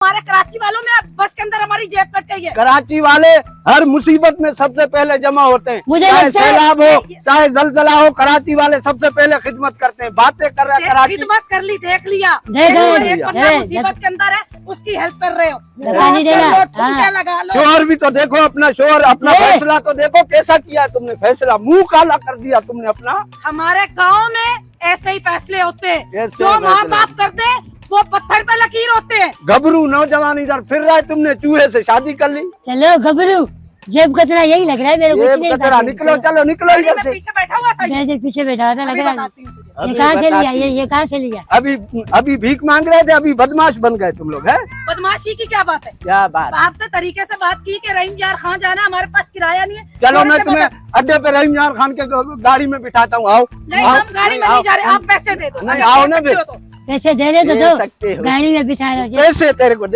हमारे कराची वालों में बस के अंदर हमारी जेब कट गई है। कराची वाले हर मुसीबत में सबसे पहले जमा होते हैं, मुझे चाहे लगता है- सैलाब हो चाहे जलजला हो, कराची वाले सबसे पहले खिदमत करते हैं। बातें कर रहा है कराची, खिदमत कर ली, देख लिया, देख एक बंदा लिया। मुसीबत के अंदर है, उसकी हेल्प कर रहे हो। लगा नहीं देना। हाँ। लगा लो। शोहर भी तो देखो अपना, शोहर अपना फैसला तो देखो कैसा किया है तुमने, फैसला मुंह काला कर दिया तुमने अपना। हमारे गांव में ऐसे ही फैसले होते हैं, ऐसे जो माँ फैसले। बाप कर दे वो पत्थर पे लकीर होते हैं। गबरू नौजवान इधर फिर रहा है, तुमने चूहे से शादी कर ली। चलो घबरू, जेब कचरा यही लग रहा है मेरे को। ये कुछ नहीं कचरा पता। निकलो, चलो निकलो गाड़ी इधर में से। पीछे बैठा हुआ था ये। मैं जो पीछे बैठा था लग अभी रहा है। बताती हूँ तुझे। ये अभी कहाँ से लिया? बताती ये कहाँ से लिया? अभी भीख मांग रहे थे, अभी बदमाश बन गए तुम लोग, है बदमाशी की क्या बात है? क्या बात। आपसे तरीके से बात की कि रहीम यार खान जाना, हमारे पास किराया नहीं है। चलो थोड़े मैं से तुम्हें मदद- अड्डे पे रहीम यार खान के गाड़ी में बिठाता हूँ, आओ। नहीं, आओ, हम गाड़ी में आओ, नहीं जा रहे, आप पैसे दे दो। नहीं, अगर आओ दे ना सकते फिर। हो तो। पैसे दे रहे तो दे दो, सकते हो। गाड़ी में बिठा रहे हो। पैसे तेरे को